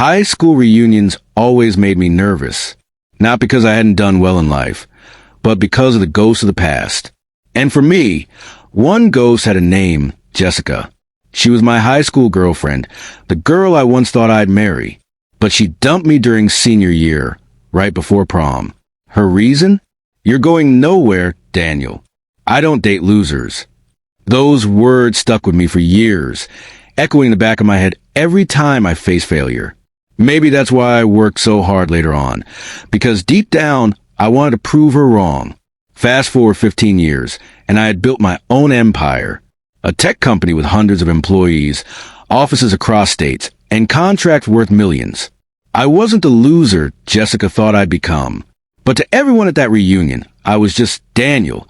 High school reunions always made me nervous, not because I hadn't done well in life, but because of the ghosts of the past. And for me, one ghost had a name, Jessica. She was my high school girlfriend, the girl I once thought I'd marry. But she dumped me during senior year, right before prom. Her reason? You're going nowhere, Daniel. I don't date losers. Those words stuck with me for years, echoing in the back of my head every time I face failure. Maybe that's why I worked so hard later on, because deep down, I wanted to prove her wrong. Fast forward 15 years, and I had built my own empire. A tech company with hundreds of employees, offices across states, and contracts worth millions. I wasn't the loser Jessica thought I'd become. But to everyone at that reunion, I was just Daniel,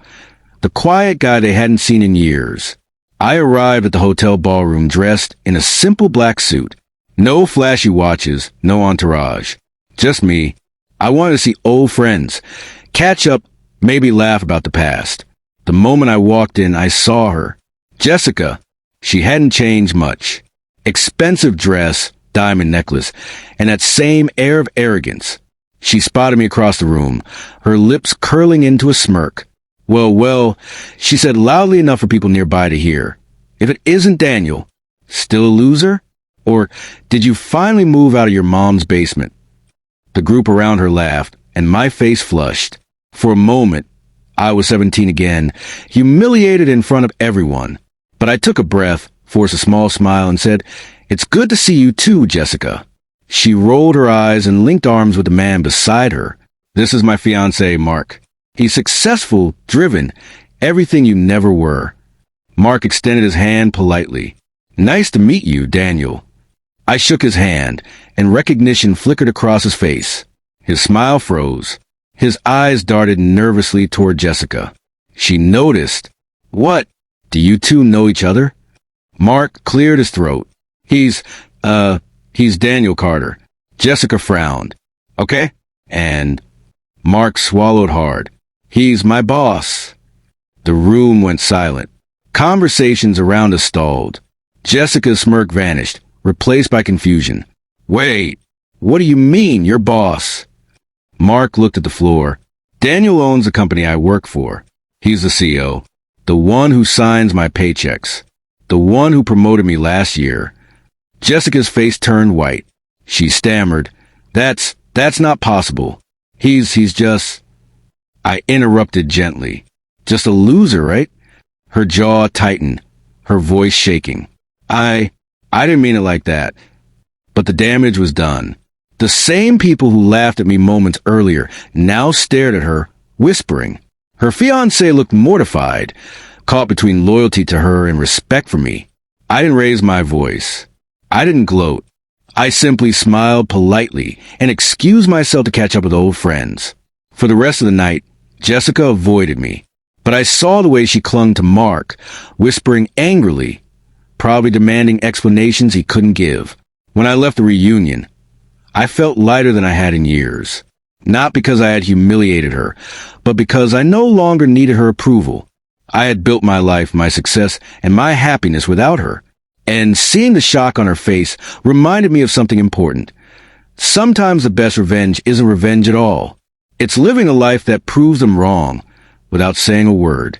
the quiet guy they hadn't seen in years. I arrived at the hotel ballroom dressed in a simple black suit. No flashy watches, no entourage. Just me. I wanted to see old friends, catch up, maybe laugh about the past. The moment I walked in, I saw her. Jessica. She hadn't changed much. Expensive dress, diamond necklace, and that same air of arrogance. She spotted me across the room, her lips curling into a smirk. Well, she said loudly enough for people nearby to hear. If it isn't Daniel, still a loser? Or did you finally move out of your mom's basement? The group around her laughed, and my face flushed. For a moment, I was 17 again, humiliated in front of everyone. But I took a breath, forced a small smile, and said, "It's good to see you too, Jessica." She rolled her eyes and linked arms with the man beside her. "This is my fiancé, Mark. He's successful, driven, everything you never were." Mark extended his hand politely. "Nice to meet you, Daniel." I shook his hand, and recognition flickered across his face. His smile froze. His eyes darted nervously toward Jessica. She noticed. "What? Do you two know each other?" Mark cleared his throat. He's Daniel Carter." Jessica frowned. "Okay." And Mark swallowed hard. "He's my boss." The room went silent. Conversations around us stalled. Jessica's smirk vanished, replaced by confusion. "Wait, what do you mean, your boss?" Mark looked at the floor. "Daniel owns the company I work for. He's the CEO, the one who signs my paychecks, the one who promoted me last year." Jessica's face turned white. She stammered, That's not possible. He's just..." I interrupted gently. "Just a loser, right?" Her jaw tightened, her voice shaking. I didn't mean it like that." But the damage was done. The same people who laughed at me moments earlier now stared at her, whispering. Her fiancé looked mortified, caught between loyalty to her and respect for me. I didn't raise my voice. I didn't gloat. I simply smiled politely and excused myself to catch up with old friends. For the rest of the night, Jessica avoided me. But I saw the way she clung to Mark, whispering angrily, probably demanding explanations he couldn't give. When I left the reunion, I felt lighter than I had in years. Not because I had humiliated her, but because I no longer needed her approval. I had built my life, my success, and my happiness without her. And seeing the shock on her face reminded me of something important. Sometimes the best revenge isn't revenge at all. It's living a life that proves them wrong without saying a word.